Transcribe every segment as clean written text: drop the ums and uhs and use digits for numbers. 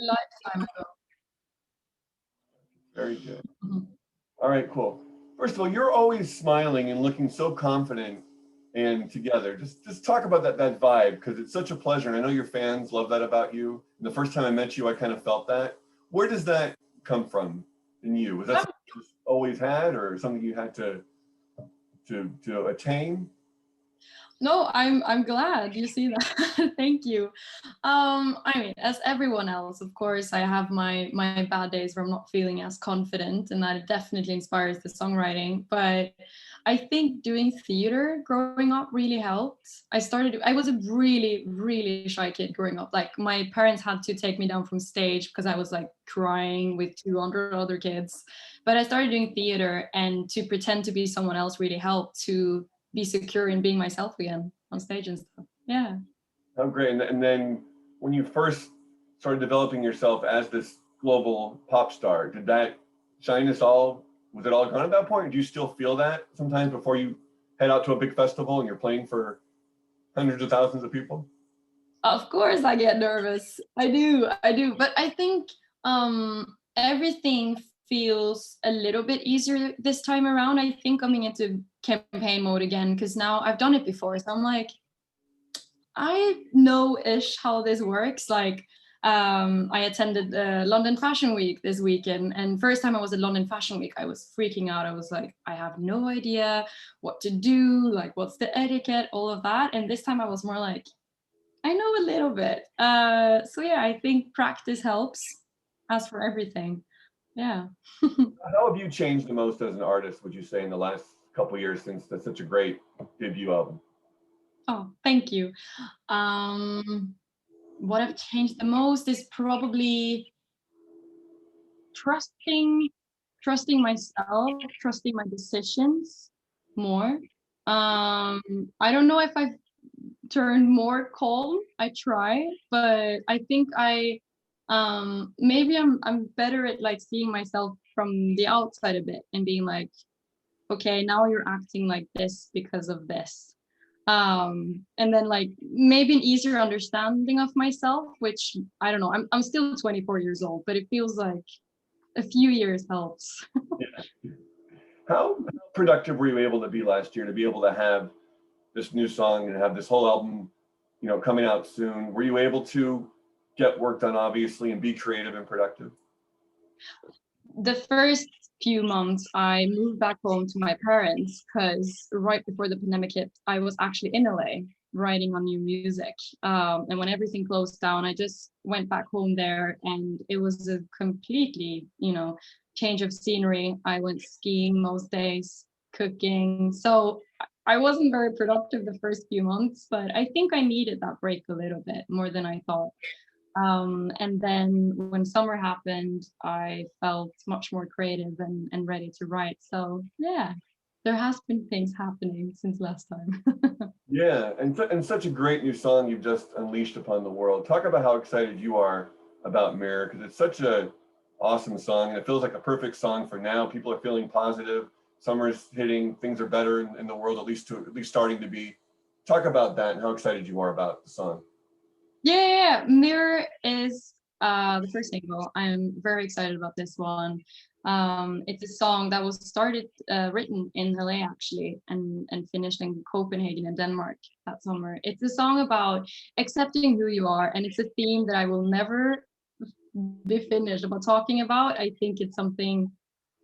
lifetime ago. Very good. Mhm. All right, cool. First of all, you're always smiling and looking so confident and together. Just talk about that vibe, because it's such a pleasure. And I know your fans love that about you. And the first time I met you, I kind of felt that. Where does that come from in you? Was that Um, something you just always had, or something you had to attain? No, I'm glad you see that. Thank you. I mean, as everyone else, of course, I have my bad days where I'm not feeling as confident, and that definitely inspires the songwriting. But I think doing theater growing up really helped. I was a really, really shy kid growing up. Like my parents had to take me down from stage because I was like crying with 200 other kids. But I started doing theater, and to pretend to be someone else really helped to be secure in being myself again on stage and stuff. Yeah. Oh, great. And then when you first started developing yourself as this global pop star, did that shyness was it all gone at that point? Or do you still feel that sometimes before you head out to a big festival and you're playing for hundreds of thousands of people? Of course I get nervous. I do. But I think everything feels a little bit easier this time around. I think coming into campaign mode again, because now I've done it before. So I'm like, I know-ish how this works. Like, I attended London Fashion Week this weekend, and first time I was at London Fashion Week, I was freaking out. I was like, I have no idea what to do, like what's the etiquette, all of that. And this time I was more like, I know a little bit. So yeah, I think practice helps, as for everything. Yeah. How have you changed the most as an artist, would you say, in the last couple of years since that's such a great debut album? Oh, thank you. Um, what I've changed the most is probably trusting trusting myself, trusting my decisions more. I don't know if I've turned more calm. I try, but I think maybe I'm better at like seeing myself from the outside a bit and being like, okay, now you're acting like this because of this. And then like maybe an easier understanding of myself, which I don't know, I'm still 24 years old, but it feels like a few years helps. Yeah. How productive were you able to be last year to be able to have this new song and have this whole album, coming out soon? Were you able to get work done, obviously, and be creative and productive? The first few months I moved back home to my parents because right before the pandemic hit, I was actually in LA writing on new music. And when everything closed down, I just went back home there, and it was a completely, change of scenery. I went skiing most days, cooking. So I wasn't very productive the first few months, but I think I needed that break a little bit more than I thought. And then when summer happened, I felt much more creative and ready to write. So yeah, there has been things happening since last time. Yeah, and such a great new song you've just unleashed upon the world. Talk about how excited you are about Mirror, because it's such a awesome song, and it feels like a perfect song for now. People are feeling positive. Summer's hitting, things are better in the world, at least starting to be. Talk about that and how excited you are about the song. Yeah, Mirror is the first single. I'm very excited about this one. It's a song that was written in LA actually, and finished in Copenhagen in Denmark that summer. It's a song about accepting who you are, and it's a theme that I will never be finished about talking about. I think it's something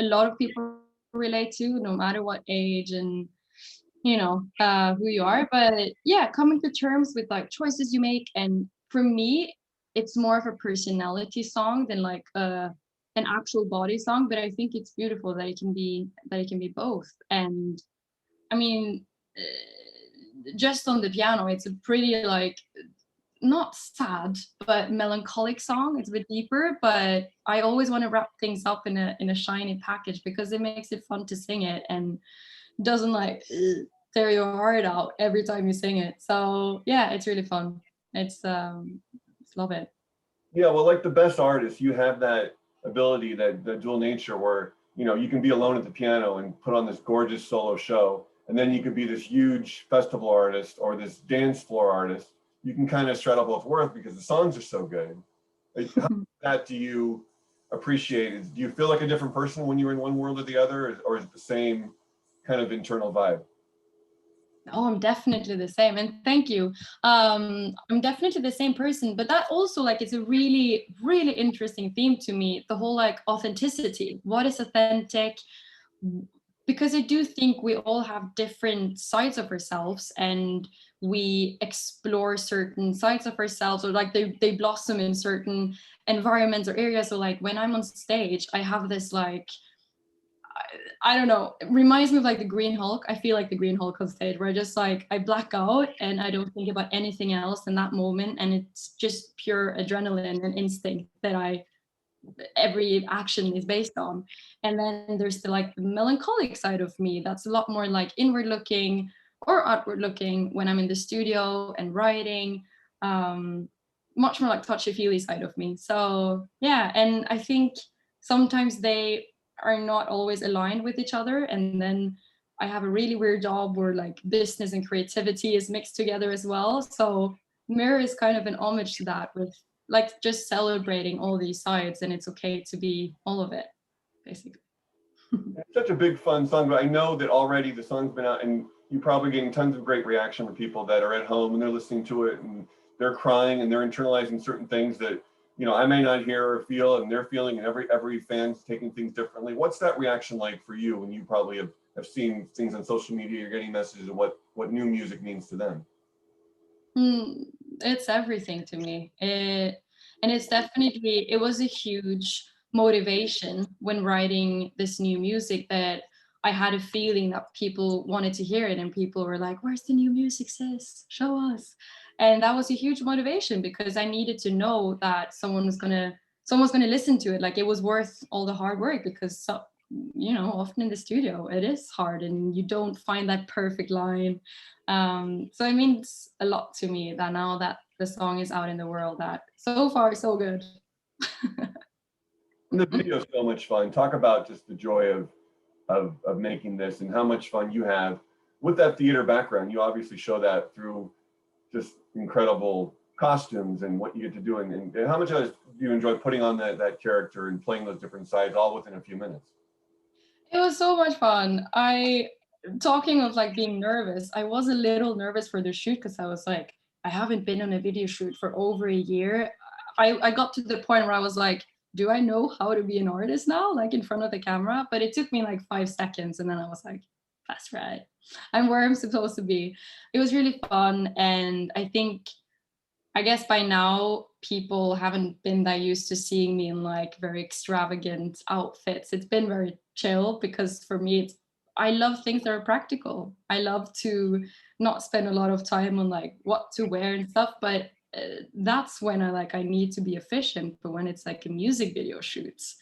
a lot of people relate to, no matter what age and who you are. But yeah, coming to terms with like choices you make, and for me it's more of a personality song than like an actual body song, but I think it's beautiful that it can be both. And I mean, just on the piano it's a pretty like not sad but melancholic song. It's a bit deeper, but I always want to wrap things up in a shiny package because it makes it fun to sing it and doesn't like tear your heart out every time you sing it. So yeah, it's really fun. It's love it. Yeah, well, like the best artists, you have that ability, that dual nature where, you can be alone at the piano and put on this gorgeous solo show. And then you could be this huge festival artist or this dance floor artist. You can kind of straddle both worlds because the songs are so good. Like, how that do you appreciate? Do you feel like a different person when you're in one world or the other, or is it the same kind of internal vibe? Oh, I'm definitely the same. And thank you. I'm definitely the same person, but that also like it's a really, really interesting theme to me, the whole like authenticity. What is authentic? Because I do think we all have different sides of ourselves and we explore certain sides of ourselves or like they blossom in certain environments or areas. So like when I'm on stage, I have this like I don't know. It reminds me of like the Green Hulk. I feel like the Green Hulk on stage where I just like I black out and I don't think about anything else in that moment. And it's just pure adrenaline and instinct that every action is based on. And then there's the like the melancholic side of me that's a lot more like inward looking or outward looking when I'm in the studio and writing. Much more like touchy feely side of me. So yeah, and I think sometimes they are not always aligned with each other. And then I have a really weird job where like business and creativity is mixed together as well. So Mirror is kind of an homage to that with like just celebrating all these sides and it's okay to be all of it, basically. It's such a big fun song, but I know that already the song's been out and you're probably getting tons of great reaction from people that are at home and they're listening to it and they're crying and they're internalizing certain things that, you know, I may not hear or feel and they're feeling, and every fan's taking things differently. What's that reaction like for you when you probably have seen things on social media, you're getting messages of what new music means to them? It's everything to me. And it's definitely, it was a huge motivation when writing this new music that I had a feeling that people wanted to hear it and people were like, where's the new music, sis? Show us. And that was a huge motivation because I needed to know that someone's gonna listen to it. Like it was worth all the hard work because you know, often in the studio it is hard and you don't find that perfect line. So it means a lot to me that now that the song is out in the world, that so far so good. And the video is so much fun. Talk about just the joy of making this and how much fun you have with that theater background. You obviously show that through just incredible costumes and what you get to do. And how much of this do you enjoy putting on that character and playing those different sides all within a few minutes? It was so much fun. Talking of like being nervous, I was a little nervous for the shoot because I was like, I haven't been on a video shoot for over a year. I got to the point where I was like, do I know how to be an artist now, like in front of the camera? But it took me like 5 seconds and then I was like, that's right. I'm where I'm supposed to be. It was really fun. And I guess by now people haven't been that used to seeing me in like very extravagant outfits. It's been very chill because for me I love things that are practical. I love to not spend a lot of time on like what to wear and stuff, but that's when I need to be efficient. But when it's like a music video shoots,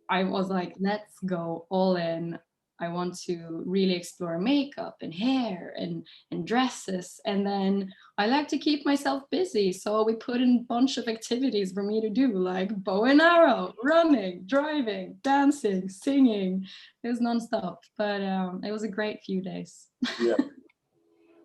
I was like, let's go all in. I want to really explore makeup and hair and dresses. And then I like to keep myself busy. So we put in a bunch of activities for me to do, like bow and arrow, running, driving, dancing, singing. It was nonstop. But it was a great few days. Yeah.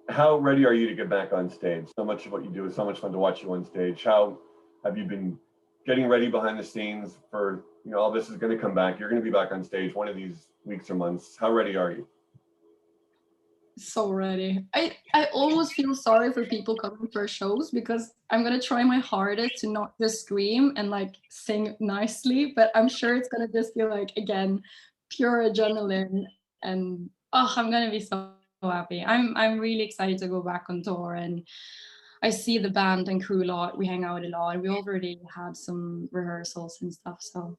How ready are you to get back on stage? So much of what you do is so much fun to watch you on stage. How have you been getting ready behind the scenes for, you know, all this is going to come back. You're going to be back on stage one of these weeks or months. How ready are you? So ready. I almost feel sorry for people coming for shows because I'm gonna try my hardest to not just scream and like sing nicely, but I'm sure it's gonna just be like again pure adrenaline and oh I'm gonna be so happy. I'm really excited to go back on tour and I see the band and crew a lot. We hang out a lot and we already had some rehearsals and stuff. So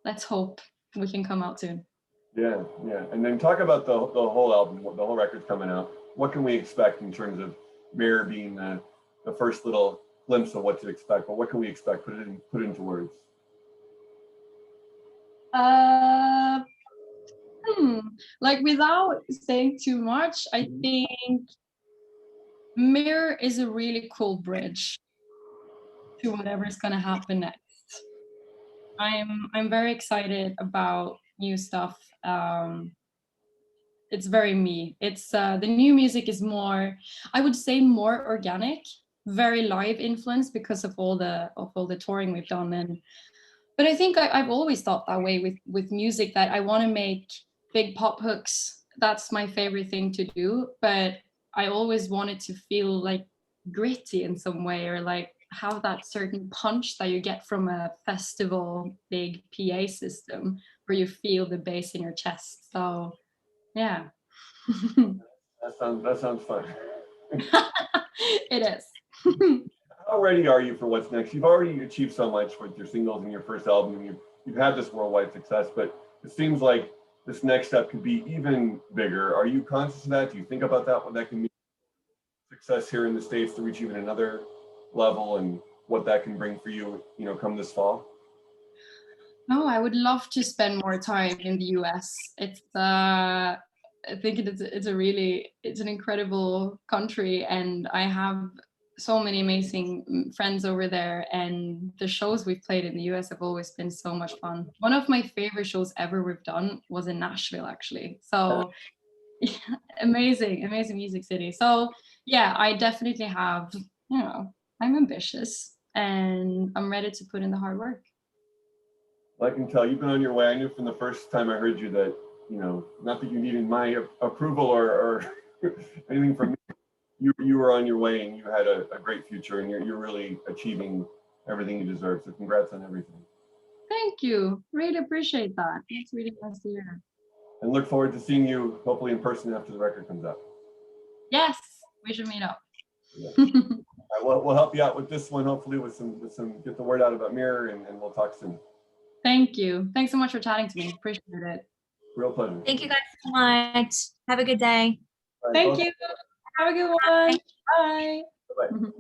let's hope we can come out soon. Yeah, yeah. And then talk about the whole album, the whole record's coming out. What can we expect in terms of Mirror being the first little glimpse of what to expect? But what can we expect? Put it into words. Uh, like without saying too much, I think Mirror is a really cool bridge to whatever's gonna happen next. I'm very excited about new stuff. It's very me. It's the new music is more, I would say, more organic. very live influence because of all the touring we've done. But I think I've always thought that way with music, that I want to make big pop hooks. That's my favorite thing to do. But I always wanted to feel like gritty in some way, or like have that certain punch that you get from a festival big PA system where you feel the bass in your chest. So yeah. That sounds fun. It is. How ready are you for what's next? You've already achieved so much with your singles and your first album. You've had this worldwide success, but it seems like this next step could be even bigger. Are you conscious of that? Do you think about that, what that can mean success here in the States to reach even another level, and what that can bring for you, come this fall? No, I would love to spend more time in the US. I think it's an incredible country, and I have so many amazing friends over there, and the shows we've played in the US have always been so much fun. One of my favorite shows ever we've done was in Nashville, actually. So yeah, amazing music city. So yeah, I definitely have, I'm ambitious and I'm ready to put in the hard work. Well, I can tell you've been on your way. I knew from the first time I heard you that, not that you needed my approval or anything from me. You were on your way, and you had a great future, and you're really achieving everything you deserve. So congrats on everything. Thank you. Really appreciate that. It's really nice to hear. And look forward to seeing you hopefully in person after the record comes out. Yes, we should meet up. Yeah. We'll help you out with this one, hopefully with some get the word out about Mirror, and we'll talk soon. Thank you. Thanks so much for chatting to me. Appreciate it. Real pleasure. Thank you guys so much. Have a good day. Thank you. Have a good one. Bye. Bye-bye.